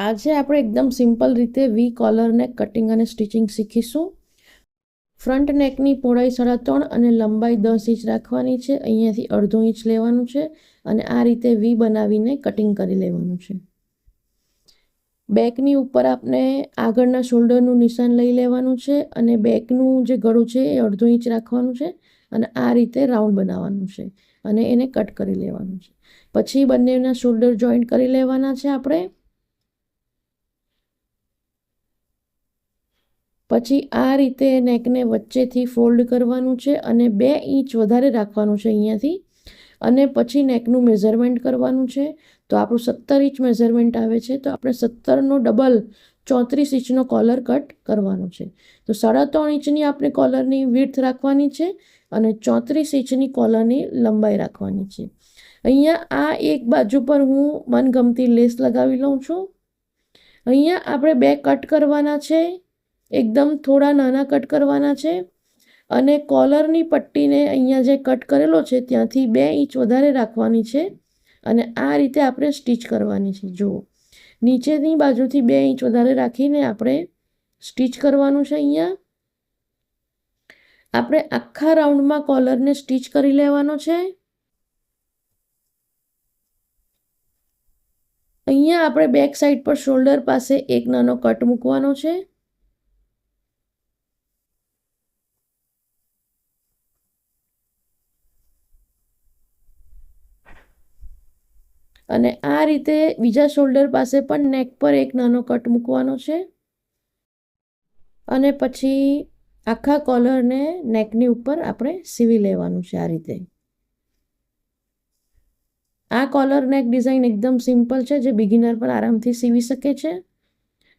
આજે આપણે એકદમ સિમ્પલ રીતે વી કોલર નેક કટિંગ અને સ્ટિચિંગ શીખીશું. ફ્રન્ટ નેકની પહોળાઈ 3.5 અને લંબાઈ 10 ઇંચ રાખવાની છે. અહીંયાથી અડધો ઇંચ લેવાનું છે અને આ રીતે વી બનાવીને કટિંગ કરી લેવાનું છે. બેકની ઉપર આપણે આગળના શોલ્ડરનું નિશાન લઈ લેવાનું છે અને બેકનું જે ગળું છે એ અડધો ઇંચ રાખવાનું છે અને આ રીતે રાઉન્ડ બનાવવાનું છે અને એને કટ કરી લેવાનું છે. પછી બંનેના શોલ્ડર જોઈન્ટ કરી લેવાના છે આપણે. પછી આ રીતે નેકને વચ્ચેથી ફોલ્ડ કરવાનું છે અને 2 ઇંચ વધારે રાખવાનું છે અહીંયાથી અને પછી નેકનું મેઝરમેન્ટ કરવાનું છે. તો આપણું 17 ઇંચ મેઝરમેન્ટ આવે છે, તો આપણે 17નો ડબલ 34 ઇંચનો કોલર કટ કરવાનો છે. તો 3.5 ઇંચની આપણે કોલરની વિડ્થ રાખવાની છે અને 34 ઇંચની કોલરની લંબાઈ રાખવાની છે. અહીંયા આ એક બાજુ પર હું મનગમતી લેસ લગાવી લઉં છું. અહીંયા આપણે 2 કટ કરવાના છે, એકદમ થોડા નાના કટ કરવાના છે અને કોલરની પટ્ટીને અહીંયા જે કટ કરેલો છે ત્યાંથી 2 ઇંચ વધારે રાખવાની છે અને આ રીતે આપણે સ્ટિચ કરવાની છે. જુઓ, નીચેની બાજુથી 2 ઇંચ વધારે રાખીને આપણે સ્ટિચ કરવાનું છે. અહીંયા આપણે આખા રાઉન્ડમાં કોલરને સ્ટિચ કરી લેવાનો છે. અહીંયા આપણે બેક સાઈડ પર શોલ્ડર પાસે એક નાનો કટ મૂકવાનો છે અને આ રીતે બીજા શોલ્ડર પાસે પણ નેક પર એક નાનો કટ મૂકવાનો છે અને પછી આખા કોલરને નેકની ઉપર આપણે સીવી લેવાનું છે. આ રીતે આ કોલર નેક ડિઝાઇન એકદમ સિમ્પલ છે, જે બિગિનર પર આરામથી સીવી શકે છે.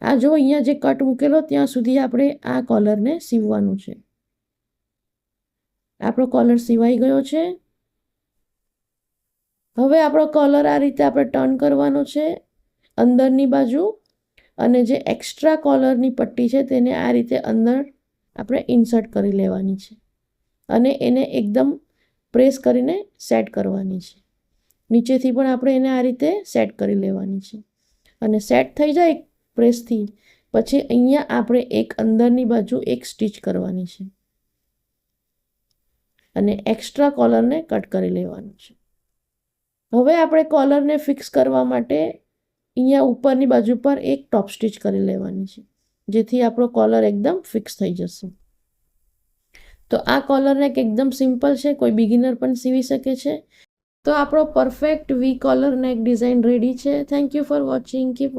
આ જો અહીંયા જે કટ મૂકેલો ત્યાં સુધી આપણે આ કોલરને સીવવાનું છે. આપણો કોલર સીવાઈ ગયો છે. હવે આપણો કોલર આ રીતે આપણે ટર્ન કરવાનો છે અંદરની બાજુ અને જે એક્સ્ટ્રા કોલરની પટ્ટી છે તેને આ રીતે અંદર આપણે ઇન્સર્ટ કરી લેવાની છે અને એને એકદમ પ્રેસ કરીને સેટ કરવાની છે. નીચેથી પણ આપણે એને આ રીતે સેટ કરી લેવાની છે અને સેટ થઈ જાય પ્રેસથી પછી અહીંયા આપણે એક અંદરની બાજુ એક સ્ટિચ કરવાની છે અને એક્સ્ટ્રા કોલરને કટ કરી લેવાનું છે. હવે આપણે કોલરને ફિક્સ કરવા માટે અહીંયા ઉપરની બાજુ પર એક ટોપ સ્ટિચ કરી લેવાની છે, જેથી આપણો કોલર એકદમ ફિક્સ થઈ જશે. તો આ કોલર નેક એકદમ સિમ્પલ છે, કોઈ બિગિનર પણ સીવી શકે છે. તો આપણો પરફેક્ટ વી કોલર નેક ડિઝાઇન રેડી છે. Thank you for watching. Keep